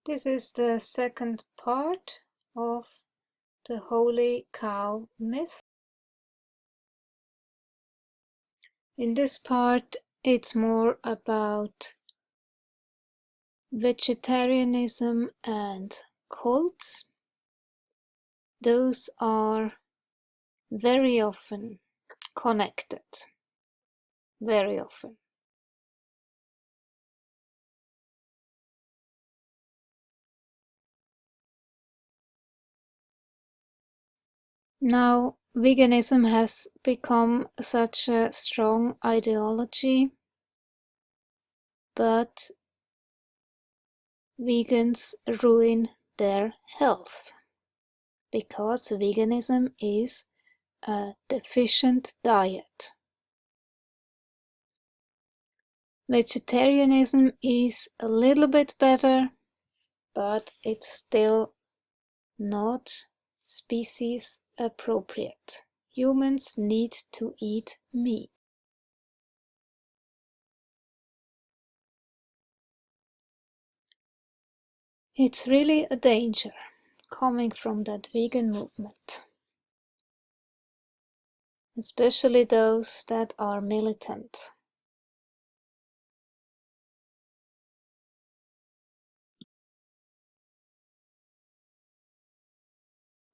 This is the second part of the holy cow myth. In this part, it's more about vegetarianism and cults. Those are very often connected, very often. Now, veganism has become such a strong ideology, but vegans ruin their health because veganism is a deficient diet. Vegetarianism is a little bit better, but it's still not species appropriate. Humans need to eat meat. It's really a danger coming from that vegan movement, especially those that are militant.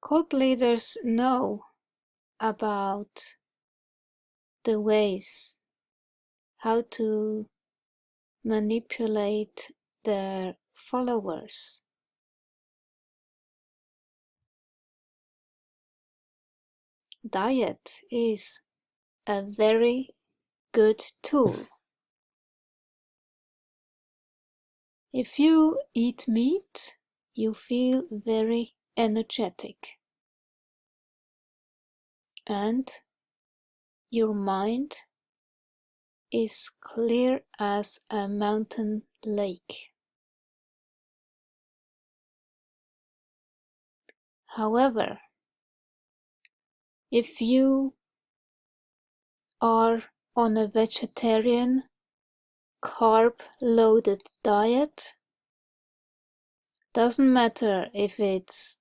Cult leaders know about the ways how to manipulate their followers. Diet is a very good tool. If you eat meat, you feel very energetic, and your mind is clear as a mountain lake. However, if you are on a vegetarian, carb-loaded diet, doesn't matter if it's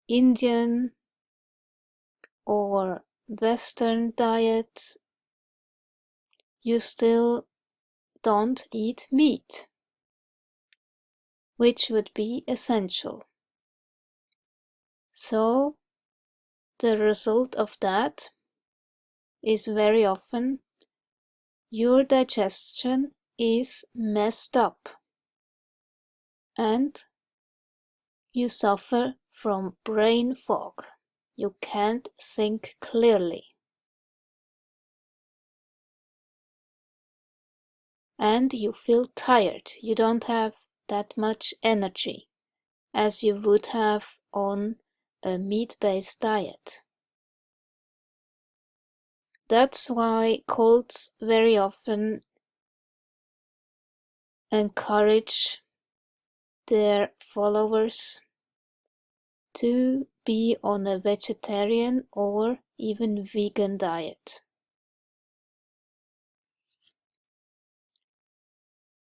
Indian or Western diet, you still don't eat meat, which would be essential. So the result of that is very often your digestion is messed up and you suffer from brain fog. You can't think clearly. And you feel tired. You don't have that much energy as you would have on a meat-based diet. That's why cults very often encourage their followers to be on a vegetarian or even vegan diet.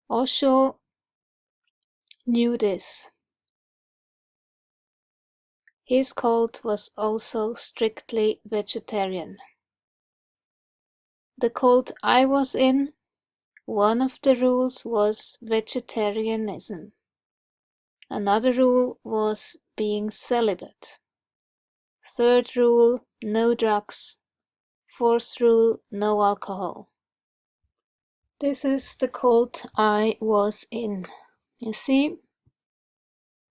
Osho knew this. His cult was also strictly vegetarian. The cult I was in, one of the rules was vegetarianism. Another rule was being celibate. Third rule, no drugs. Fourth rule, no alcohol. This is the cult I was in. You see?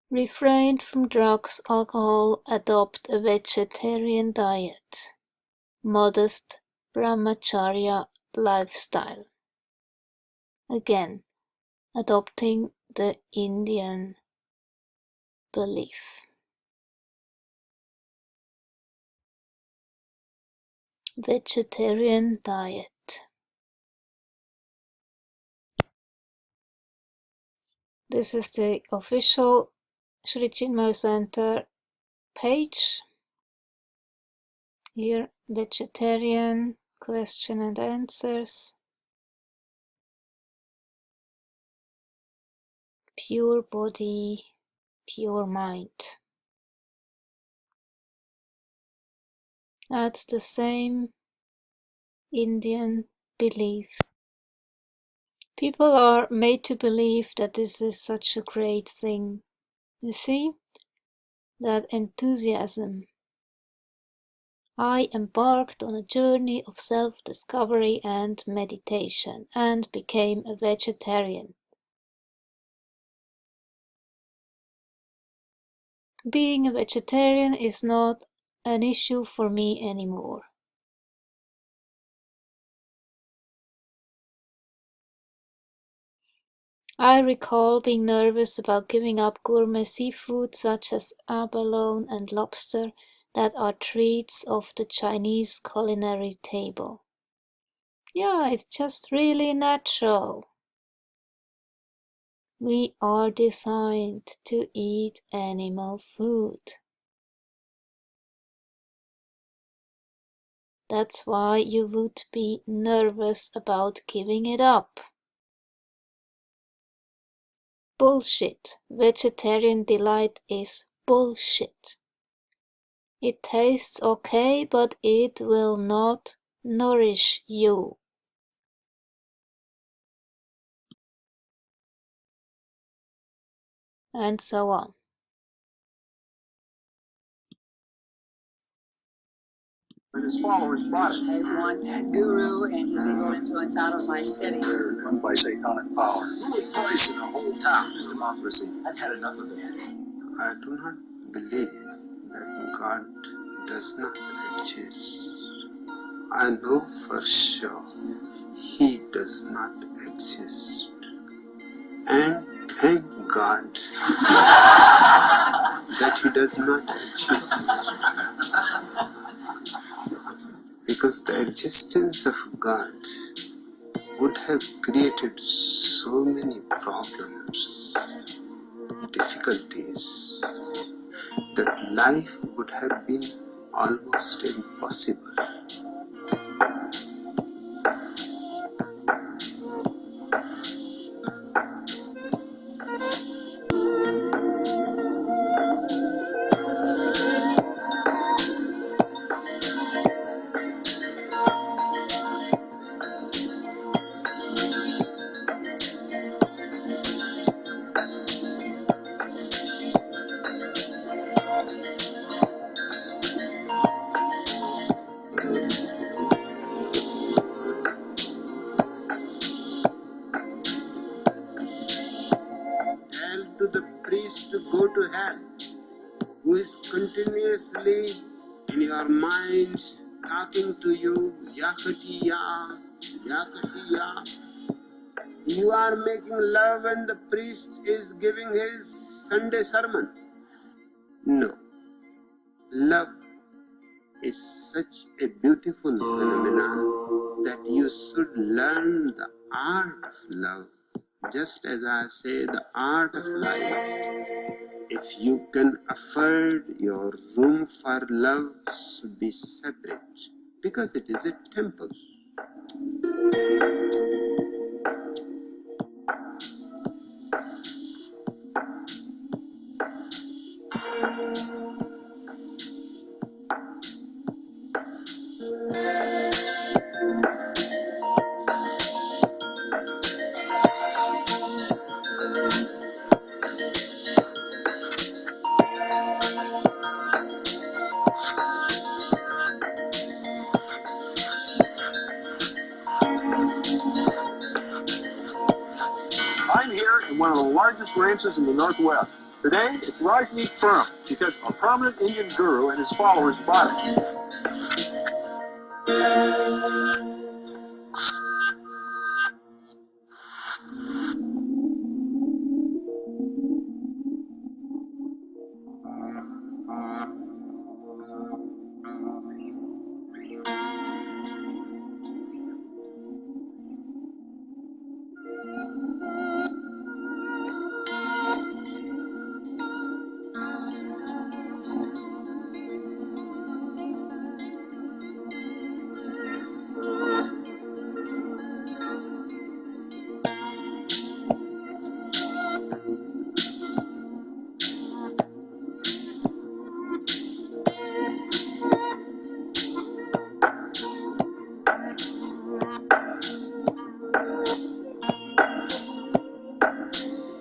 Refrain from drugs, alcohol, adopt a vegetarian diet. Modest brahmacharya lifestyle. Again, adopting the Indian belief. Vegetarian diet. This is the official Sri Chinmoy Center page. Here, vegetarian, question and answers. pure body, pure mind. That's the same Indian belief. People are made to believe that this is such a great thing. You see, that enthusiasm. I embarked on a journey of self-discovery and meditation and became a vegetarian. Being a vegetarian is not an issue for me anymore. I recall being nervous about giving up gourmet seafood such as abalone and lobster that are treats of the Chinese culinary table. Yeah, it's just really natural. We are designed to eat animal food. That's why you would be nervous about giving it up. Bullshit. Vegetarian delight is bullshit. It tastes okay, but it will not nourish you. And so on. And his followers bought it. They want guru and his evil influence out of my city. They're run by satanic power. Ruling price in the whole town. This is democracy. I've had enough of it. I do not believe that God does not exist. I know for sure He does not exist. And thank God that He does not exist. Because the existence of God would have created so many problems, difficulties, that life would have been almost impossible. Tell to the priest to go to hell, who is continuously in your mind talking to you, yakatiya, yakatiya. You are making love and the priest is giving his Sunday sermon. No. Love is such a beautiful phenomenon that you should learn the art of love. Just as I say, the art of life. If you can afford your room for love should be separate, because it is a temple. I'm here in one of the largest ranches in the Northwest. Today, it's Rajneeshpuram because a prominent Indian guru and his followers bought it.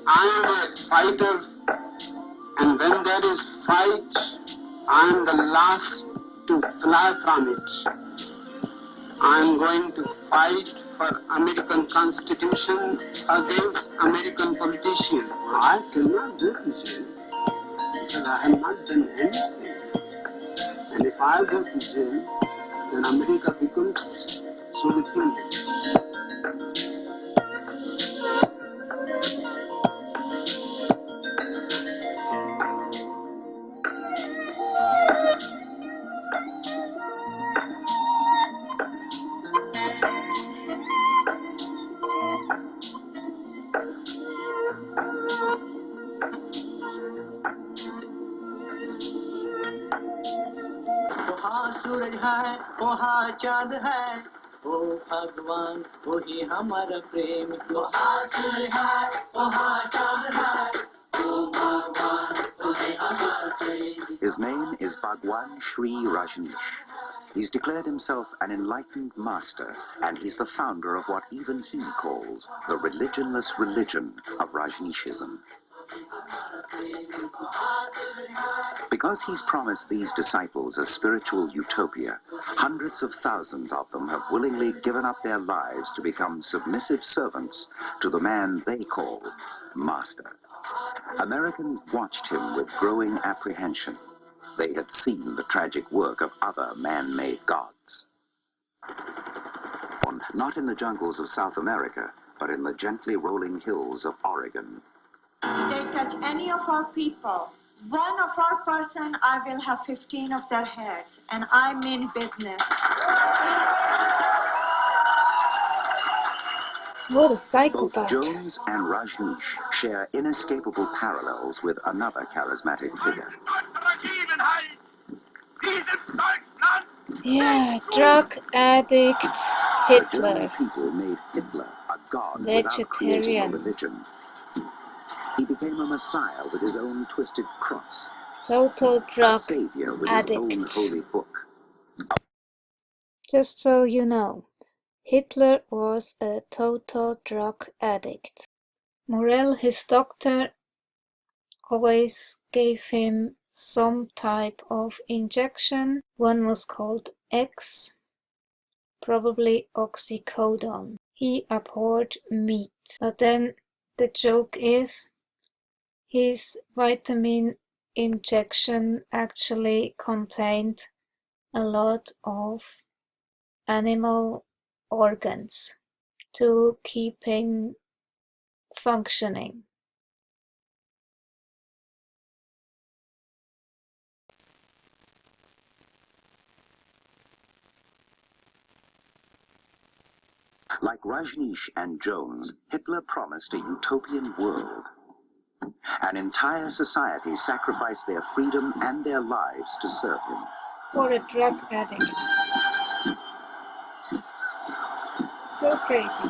I am a fighter, and when there is fight, I am the last to fly from it. I am going to fight for American Constitution against American politicians. I cannot go to jail because I have not done anything. And if I go to jail, then America becomes solution. वहाँ सूरज है वहाँ चाँद है ओ भगवान वही हमारा प्रेम वहाँ सूरज है वहाँ चाँद है ओ भगवान वही हमारा प्रेम. His name is Bhagwan Sri Rajneesh. He's declared himself an enlightened master, and he's the founder of what even he calls the religionless religion of Rajneeshism. Because he's promised these disciples a spiritual utopia, hundreds of thousands of them have willingly given up their lives to become submissive servants to the man they call Master. Americans watched him with growing apprehension. They had seen the tragic work of other man-made gods. Not in the jungles of South America, but in the gently rolling hills of Oregon. They touch any of our people, one of our person, I will have 15 of their heads, and I mean business. What a Both psychopath. Jones and Rajneesh share inescapable parallels with another charismatic figure. Yeah, drug addict The Hitler. German people made Hitler a god without creating a Vegetarian. religion. He became a messiah with his own twisted cross, Total a drug savior with his own addict. holy book. Just so you know, Hitler was a total drug addict. Morel, his doctor, always gave him some type of injection. One was called X, probably oxycodone. He abhorred meat. But then the joke is, his vitamin injection actually contained a lot of animal organs to keep him functioning. Like Rajneesh and Jones, Hitler promised a utopian world. An entire society sacrificed their freedom and their lives to serve him. For a drug addict. So crazy.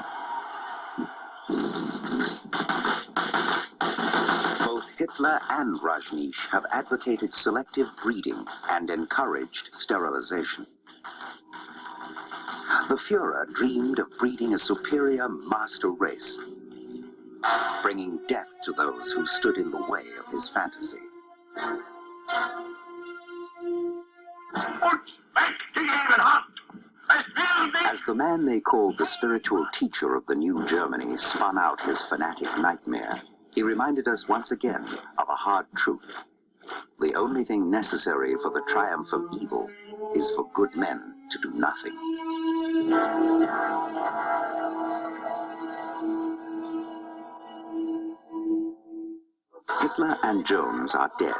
Both Hitler and Rajneesh have advocated selective breeding and encouraged sterilization. The Führer dreamed of breeding a superior master race, bringing death to those who stood in the way of his fantasy. As the man they called the spiritual teacher of the new Germany spun out his fanatic nightmare, he reminded us once again of a hard truth. The only thing necessary for the triumph of evil is for good men to do nothing. Hitler and Jones are dead,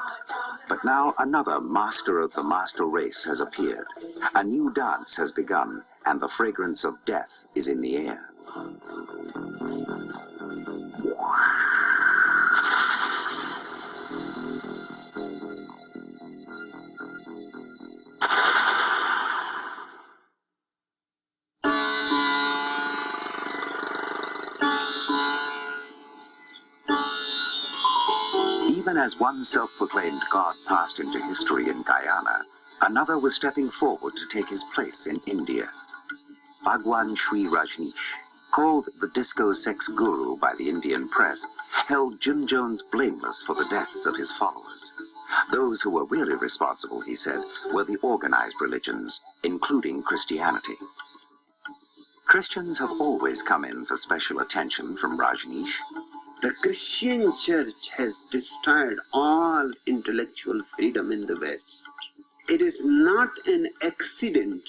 but now another master of the master race has appeared. A new dance has begun, and the fragrance of death is in the air. Even as one self-proclaimed god passed into history in Guyana, another was stepping forward to take his place in India. Bhagwan Sri Rajneesh, called the disco sex guru by the Indian press, held Jim Jones blameless for the deaths of his followers. Those who were really responsible, he said, were the organized religions, including Christianity. Christians have always come in for special attention from Rajneesh. The Christian church has destroyed all intellectual freedom in the West. It is not an accident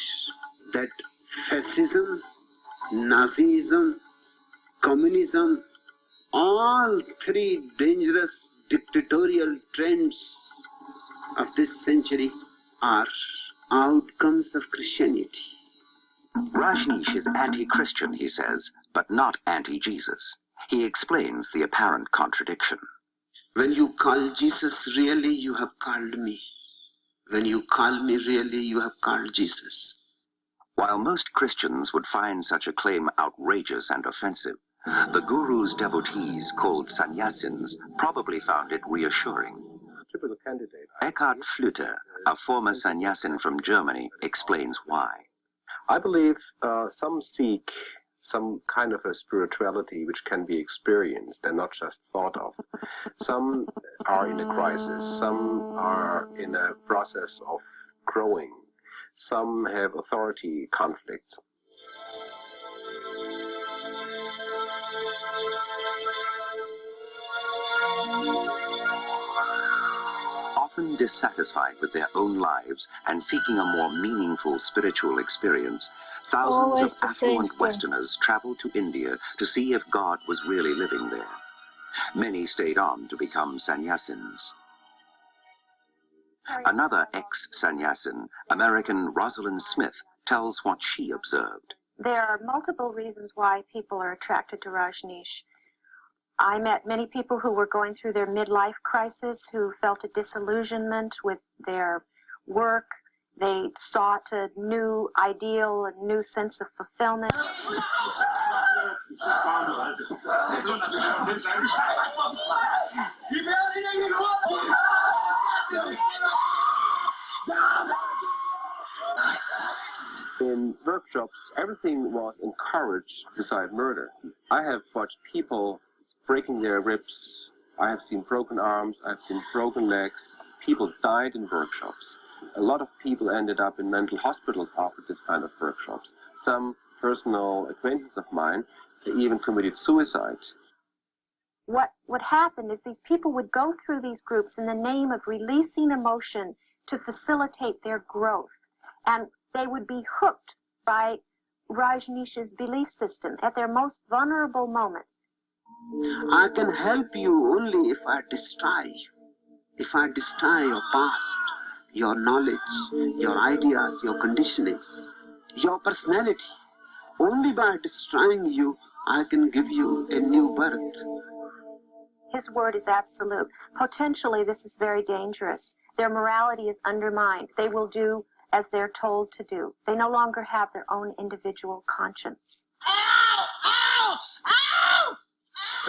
that fascism, Nazism, communism, all three dangerous dictatorial trends of this century are outcomes of Christianity. Rajneesh is anti-Christian, he says, but not anti-Jesus. He explains the apparent contradiction. When you call Jesus really, you have called me. When you call me really, you have called Jesus. While most Christians would find such a claim outrageous and offensive, the Guru's devotees, called sannyasins, probably found it reassuring. A.K.A., a former sannyasin from Germany, explains why. I believe some seek some kind of a spirituality which can be experienced and not just thought of. Some are in a crisis, some are in a process of growing, some have authority conflicts. Often dissatisfied with their own lives and seeking a more meaningful spiritual experience, thousands Always of the same affluent story. Westerners traveled to India to see if God was really living there. Many stayed on to become sannyasins. Another ex-sannyasin, American Rosalind Smith, tells what she observed. There are multiple reasons why people are attracted to Rajneesh. I met many people who were going through their midlife crisis, who felt a disillusionment with their work. They sought a new ideal, a new sense of fulfillment. In workshops, everything was encouraged beside murder. I have watched people breaking their ribs. I have seen broken arms. I have seen broken legs. People died in workshops. A lot of people ended up in mental hospitals after this kind of workshops. Some personal acquaintances of mine, they even committed suicide. What happened is these people would go through these groups in the name of releasing emotion to facilitate their growth. And they would be hooked by Rajneesh's belief system at their most vulnerable moment. I can help you only if I destroy you. If I destroy your past, your knowledge, your ideas, your conditionings, your personality. Only by destroying you, I can give you a new birth. His word is absolute. Potentially, this is very dangerous. Their morality is undermined. They will do as they're told to do. They no longer have their own individual conscience.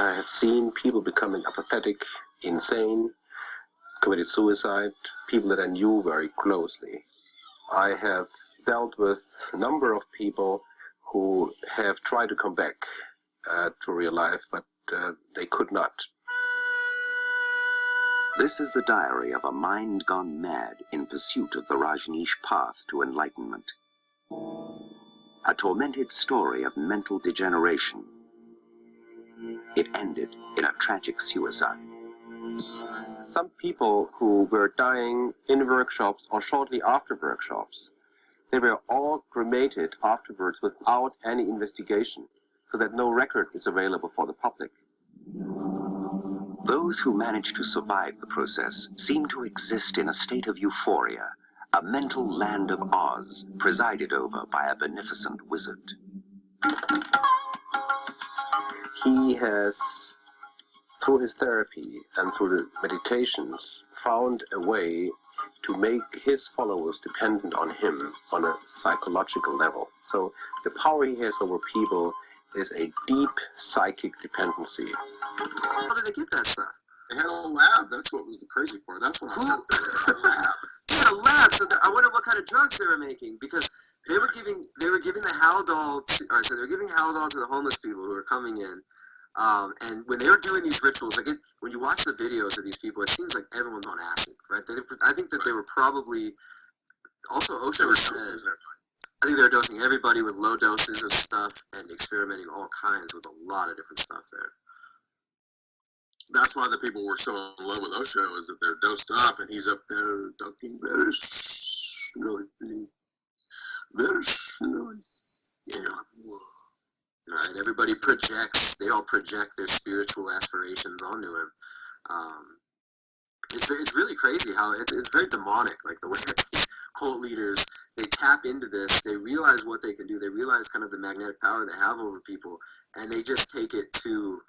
I have seen people becoming apathetic, insane, committed suicide, people that I knew very closely. I have dealt with a number of people who have tried to come back to real life, but they could not. This is the diary of a mind gone mad in pursuit of the Rajneesh path to enlightenment. A tormented story of mental degeneration. It ended in a tragic suicide. Some people who were dying in workshops or shortly after workshops, they were all cremated afterwards without any investigation, so that no record is available for the public. Those who managed to survive the process seem to exist in a state of euphoria, a mental land of Oz presided over by a beneficent wizard. He has, through his therapy and through the meditations, found a way to make his followers dependent on him on a psychological level. So the power he has over people is a deep psychic dependency. How did they get that stuff? They had a lab. That's what was the crazy part. That's what happened. They had a lab. They had a lab. So I wonder what kind of drugs they were making, because they were giving the Haldol. So they were giving Haldol to the homeless people who were coming in. And when they were doing these rituals, like when you watch the videos of these people, it seems like everyone's on acid, right? I think that they were probably, also Osho said, I think they were dosing everybody with low doses of stuff and experimenting all kinds with a lot of different stuff there. That's why the people were so in love with Osho, is that they're dosed up and he's up there talking very slowly, very slowly. Right, everybody projects, they all project their spiritual aspirations onto him. It's really crazy how it's very demonic, like the way that these cult leaders, they tap into this, they realize what they can do, they realize kind of the magnetic power they have over people, and they just take it to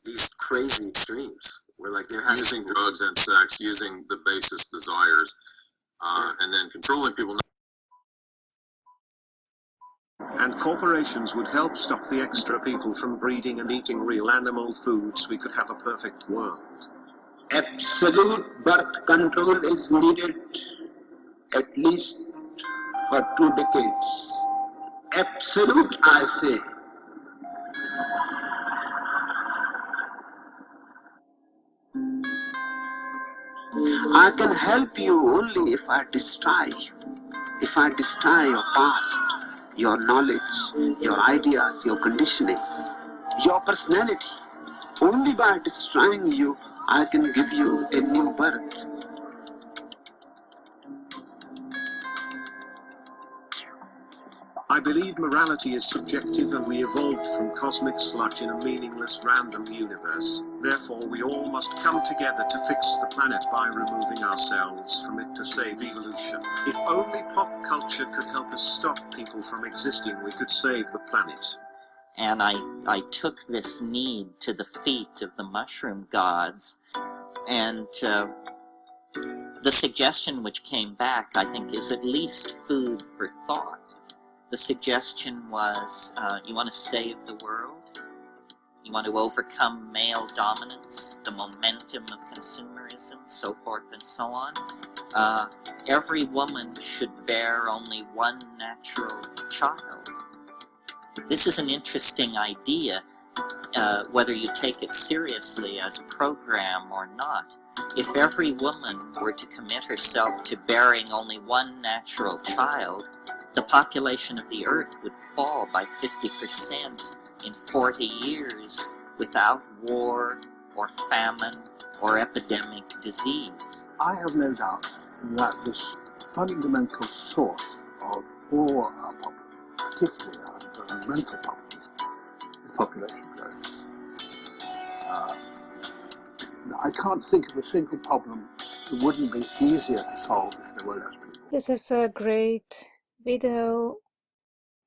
these crazy extremes, where like they're using drugs and sex, using the basest desires, and then controlling people. And corporations would help stop the extra people from breeding and eating real animal food so we could have a perfect world. Absolute birth control is needed at least for 2 decades. Absolute, I say. I can help you only if I destroy you. If I destroy your past, your knowledge, your ideas, your conditionings, your personality. Only by destroying you, I can give you a new birth. I believe morality is subjective and we evolved from cosmic sludge in a meaningless random universe. Therefore, we all must come together to fix the planet by removing ourselves from it to save evolution. If only pop culture could help us stop people from existing, we could save the planet. And I took this need to the feet of the mushroom gods, and the suggestion which came back, I think, is at least food for thought. The suggestion was, you want to save the world? You want to overcome male dominance, the momentum of consumerism, so forth and so on? Every woman should bear only one natural child. This is an interesting idea, whether you take it seriously as program or not. If every woman were to commit herself to bearing only one natural child, the population of the earth would fall by 50% in 40 years without war or famine or epidemic disease. I have no doubt that this fundamental source of all our problems, particularly our environmental problems, is population growth. I can't think of a single problem that wouldn't be easier to solve if there were less people. This is a great video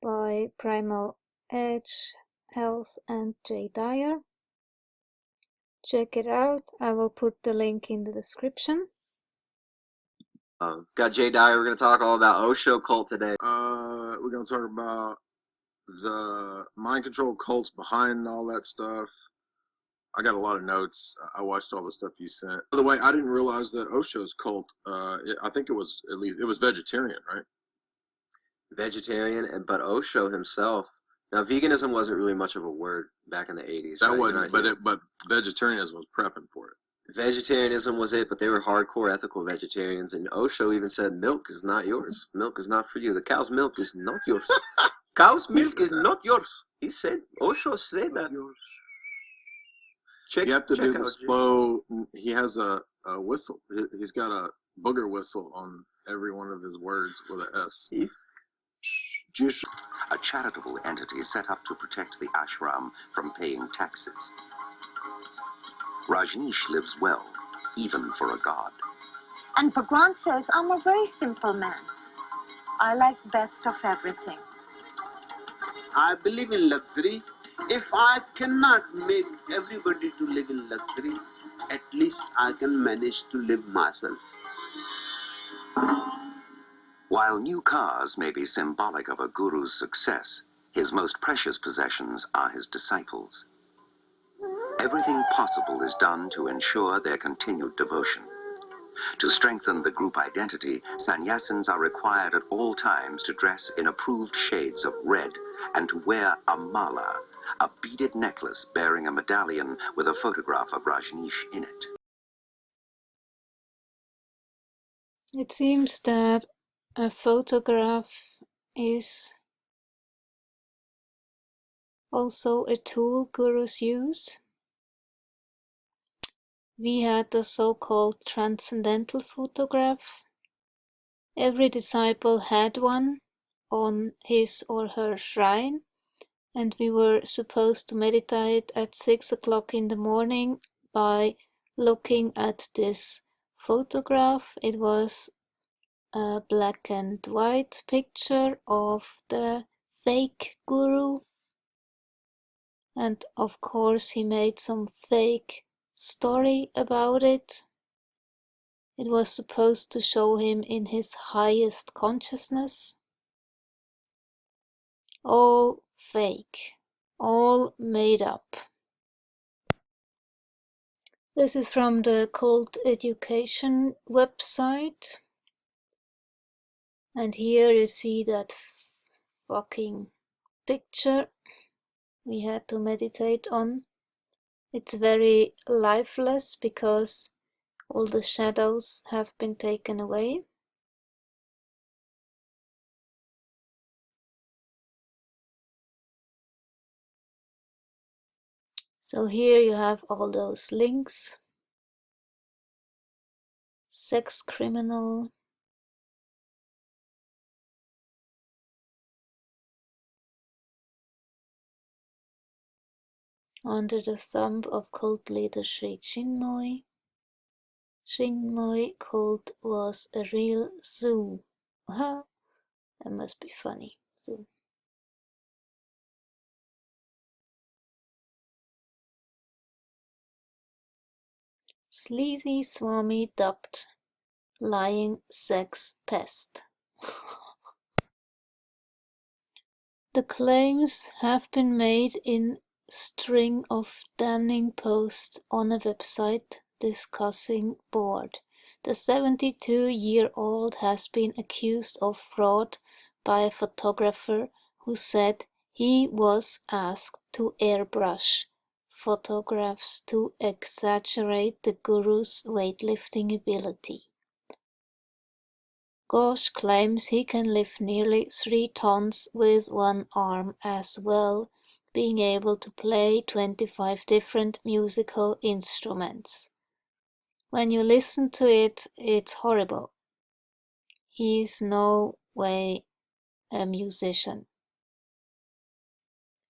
by Primal, Edge, Health and J. Dyer. Check it out. I will put the link in the description. Got J. Dyer. We're going to talk all about Osho cult today. We're going to talk about the mind control cults behind all that stuff. I got a lot of notes. I watched all the stuff you sent. By the way, I didn't realize that Osho's cult, I think it was vegetarian, right? Vegetarian, but Osho himself. Now, veganism wasn't really much of a word back in the 80s. That right? wasn't, but vegetarianism was prepping for it. Vegetarianism was it, but they were hardcore ethical vegetarians, and Osho even said, milk is not yours. Milk is not for you. The cow's milk is not yours. Cow's milk is not yours. He said, Osho said that. You have to do the slow. He has a whistle. He's got a booger whistle on every one of his words with an S. A charitable entity set up to protect the ashram from paying taxes. Rajneesh lives well, even for a god. And Bhagwan says, I'm a very simple man. I like best of everything. I believe in luxury. If I cannot make everybody to live in luxury, at least I can manage to live myself. While new cars may be symbolic of a guru's success, his most precious possessions are his disciples. Everything possible is done to ensure their continued devotion. To strengthen the group identity, sannyasins are required at all times to dress in approved shades of red and to wear a mala, a beaded necklace bearing a medallion with a photograph of Rajneesh in it. It seems that a photograph is also a tool gurus use. We had the so-called transcendental photograph. Every disciple had one on his or her shrine, and we were supposed to meditate at 6 o'clock in the morning by looking at this photograph. It was a black and white picture of the fake guru, and of course he made some fake story about it. It was supposed to show him in his highest consciousness. All fake, all made up. This is from the Cult Education website, and here you see that fucking picture we had to meditate on. It's very lifeless because all the shadows have been taken away. So here you have all those links. Sex criminal. Under the thumb of cult leader Sri Chinmoy. Chinmoy cult was a real zoo. That must be funny. Zoo. Sleazy Swami dubbed lying sex pest. The claims have been made in string of damning posts on a website discussing board. The 72-year-old has been accused of fraud by a photographer who said he was asked to airbrush photographs to exaggerate the guru's weightlifting ability. Ghosh claims he can lift nearly 3 tons with one arm as well, being able to play 25 different musical instruments. When you listen to it, it's horrible. He's no way a musician.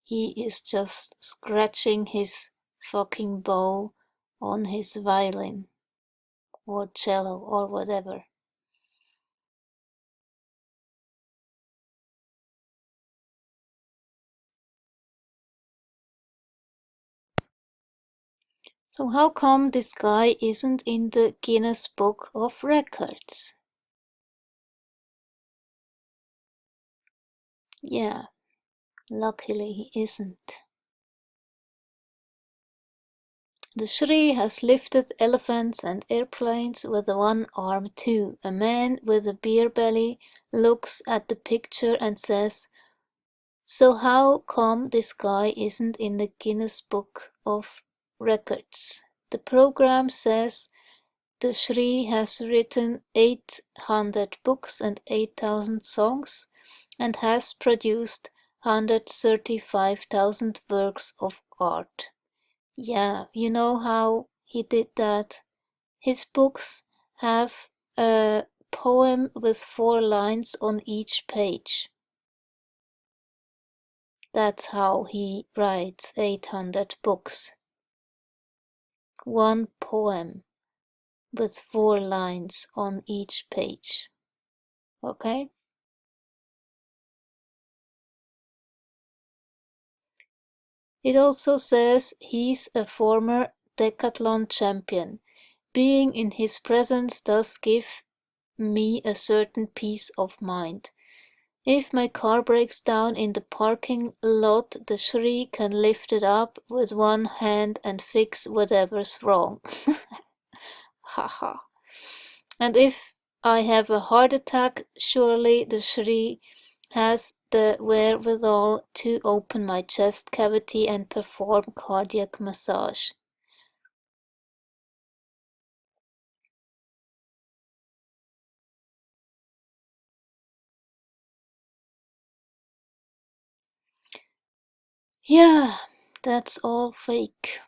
He is just scratching his fucking bow on his violin or cello or whatever. So how come this guy isn't in the Guinness Book of Records? Yeah, luckily he isn't. The Shri has lifted elephants and airplanes with one arm too. A man with a beer belly looks at the picture and says, "So how come this guy isn't in the Guinness Book of Records?" The program says the Shri has written 800 books and 8,000 songs and has produced 135,000 works of art. Yeah, you know how he did that? His books have a poem with 4 lines on each page. That's how he writes 800 books. 1 poem with 4 lines on each page. Okay? It also says he's a former decathlon champion. Being in his presence does give me a certain peace of mind. If my car breaks down in the parking lot, the Shri can lift it up with one hand and fix whatever's wrong. Haha. And if I have a heart attack, surely the Shri has the wherewithal to open my chest cavity and perform cardiac massage. Yeah, that's all fake.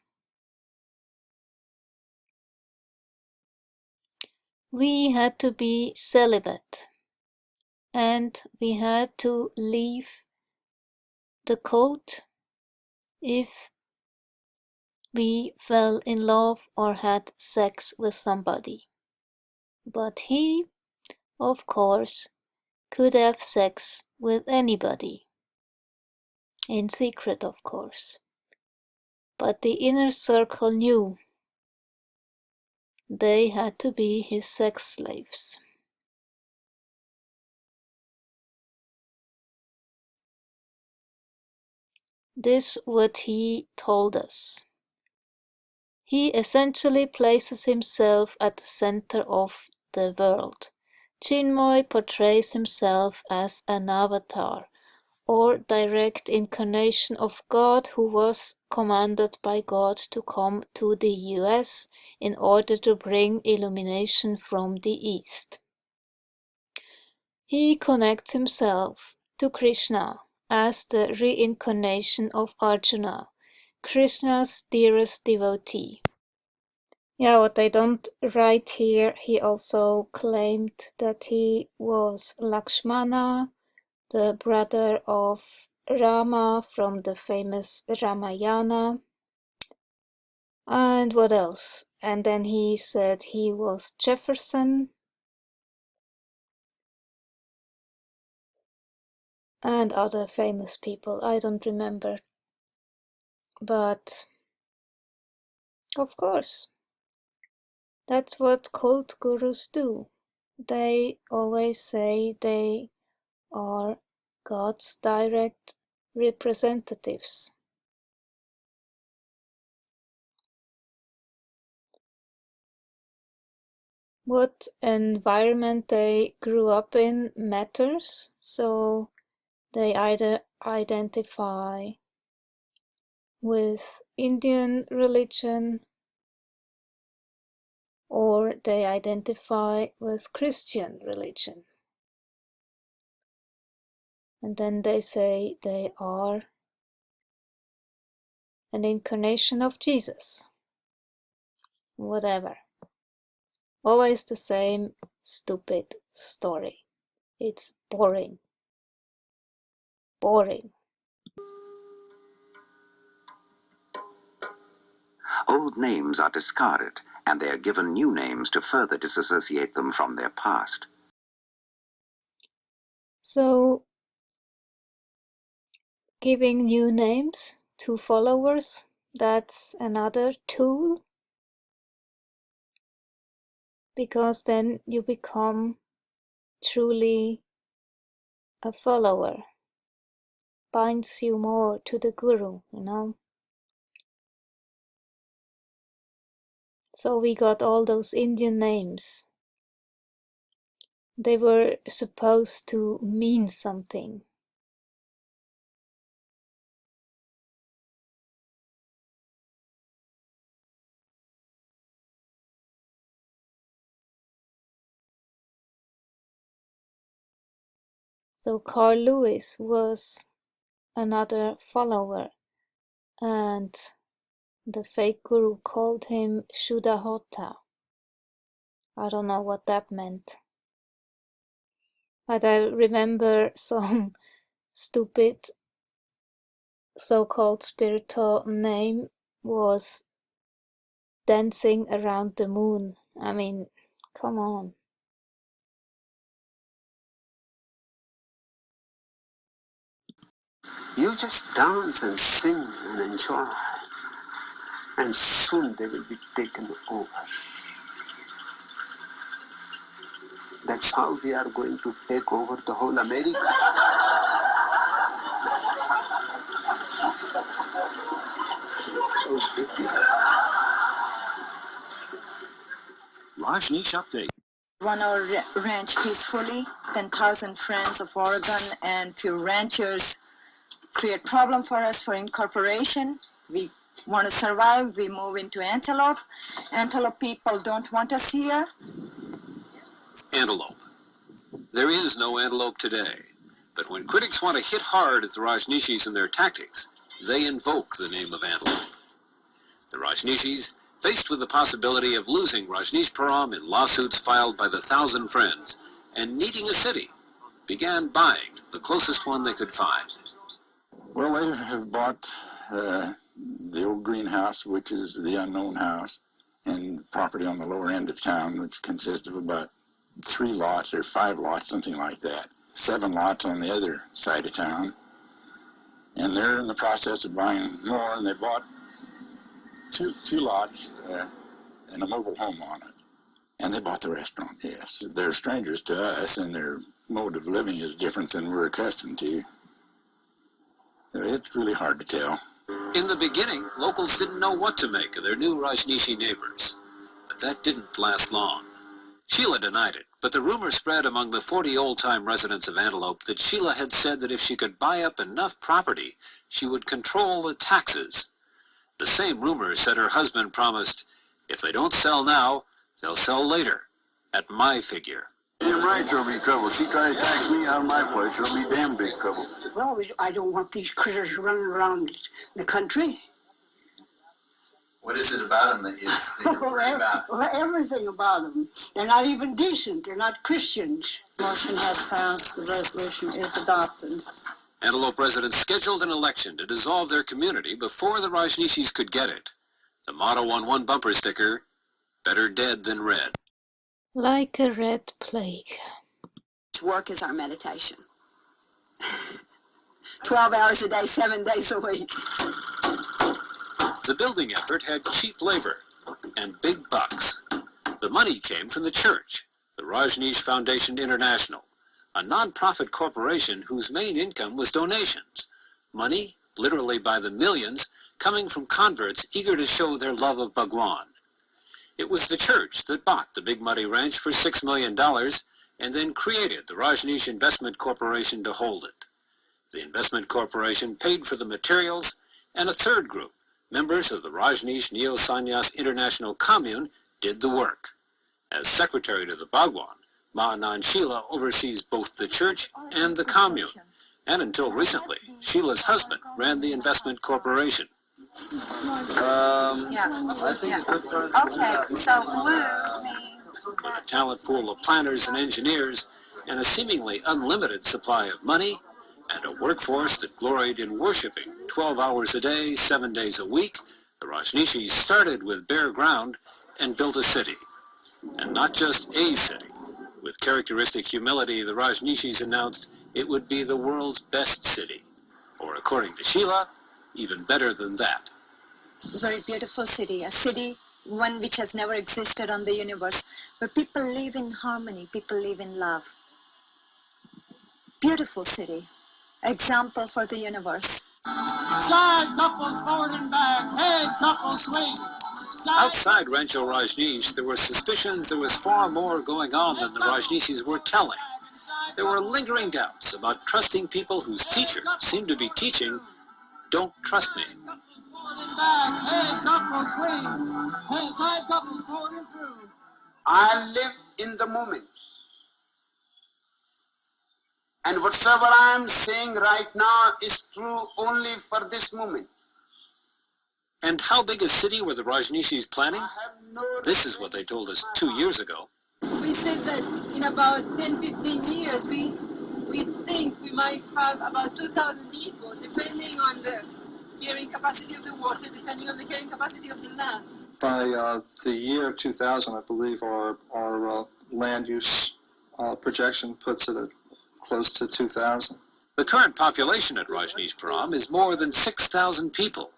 We had to be celibate, and we had to leave the cult if we fell in love or had sex with somebody. But he, of course, could have sex with anybody. In secret, of course. But the inner circle knew they had to be his sex slaves. This what he told us. He essentially places himself at the center of the world. Chinmoy portrays himself as an avatar, or direct incarnation of God who was commanded by God to come to the US in order to bring illumination from the East. He connects himself to Krishna as the reincarnation of Arjuna, Krishna's dearest devotee. Yeah, what I don't write here, he also claimed that he was Lakshmana, the brother of Rama from the famous Ramayana. And what else? And then he said he was Jefferson. And other famous people, I don't remember. But, of course, that's what cult gurus do. They always say they are God's direct representatives. What environment they grew up in matters, so they either identify with Indian religion or they identify with Christian religion. And then they say they are an incarnation of Jesus. Whatever. Always the same stupid story. It's boring. Boring. Old names are discarded, and they are given new names to further disassociate them from their past. So, giving new names to followers, that's another tool, because then you become truly a follower. Binds you more to the guru, you know. So we got all those Indian names. They were supposed to mean something. So Carl Lewis was another follower, and the fake guru called him Shuddhahota. I don't know what that meant. But I remember some stupid so-called spiritual name was Dancing Around the Moon. I mean, come on. You just dance and sing and enjoy, and soon they will be taken over. That's how we are going to take over the whole America. Rajneesh Update. Run our ranch peacefully. 10,000 friends of Oregon and few ranchers create problem for us for incorporation. We want to survive, we move into Antelope. Antelope people don't want us here. Antelope. There is no antelope today, but when critics want to hit hard at the Rajneeshis and their tactics, they invoke the name of antelope. The Rajneeshis, faced with the possibility of losing Rajneeshpuram in lawsuits filed by the 1,000 Friends and needing a city, began buying the closest one they could find. Well, they have bought the old greenhouse, which is the unknown house, and property on the lower end of town, which consists of about 3 lots or 5 lots, something like that. 7 lots on the other side of town. And they're in the process of buying more, and they bought two lots and a mobile home on it. And they bought the restaurant, yes. They're strangers to us, and their mode of living is different than we're accustomed to. It's really hard to tell. In the beginning, locals didn't know what to make of their new Rajneeshi neighbors, but that didn't last long. Sheila denied it, but the rumor spread among the 40 old-time residents of Antelope that Sheila had said that if she could buy up enough property, she would control the taxes. The same rumor said her husband promised, if they don't sell now, they'll sell later, at my figure. Damn right there'll be trouble. She tried to tax me out of my place, there'll be damn big trouble. Well, I don't want these critters running around the country. What is it about them that you're worried about? Well, everything about them. They're not even decent. They're not Christians. Motion has passed. The resolution is adopted. Antelope residents scheduled an election to dissolve their community before the Rajneeshis could get it. The motto on one bumper sticker, better dead than red. Like a red plague. Work is our meditation. 12 hours a day, 7 days a week. The building effort had cheap labor and big bucks. The money came from the church, the Rajneesh Foundation International, a non-profit corporation whose main income was donations. Money, literally by the millions, coming from converts eager to show their love of Bhagwan. It was the church that bought the Big Muddy Ranch for $6 million and then created the Rajneesh Investment Corporation to hold it. The investment corporation paid for the materials, and a third group, members of the Rajneesh Neo-Sannyas International Commune, did the work. As secretary to the Bhagwan, Ma Anand Sheila oversees both the church and the commune, and until recently, Sheila's husband ran the investment corporation. I think it's good for us. Okay, so blue means... With a talent pool of planners and engineers, and a seemingly unlimited supply of money, and a workforce that gloried in worshiping 12 hours a day, 7 days a week, the Rajneeshis started with bare ground and built a city. And not just a city. With characteristic humility, the Rajneeshis announced it would be the world's best city. Or according to Sheila, even better than that. Very beautiful city, a city, one which has never existed on the universe, where people live in harmony, people live in love. Beautiful city. Example for the universe. Side couples forward and back, head couples swing. Outside Rancho Rajneesh, there were suspicions there was far more going on than the Rajneeshis were telling. There were lingering doubts about trusting people whose teacher seemed to be teaching, don't trust me. I live in the moment. And whatsoever I am saying right now is true only for this moment. And how big a city were the Rajneeshis planning? This is what they told us 2 years ago. We said that in about 10-15 years, we think we might have about 2,000 people, depending on the carrying capacity of the water, depending on the carrying capacity of the land. By the year 2000, I believe our land use projection puts it at close to 2,000. The current population at Rajneeshpuram is more than 6,000 people.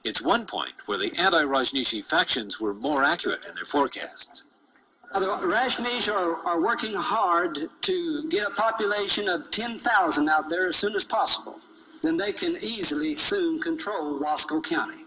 It's one point where the anti-Rajneeshi factions were more accurate in their forecasts. The Rajneesh are working hard to get a population of 10,000 out there as soon as possible. Then they can easily soon control Wasco County.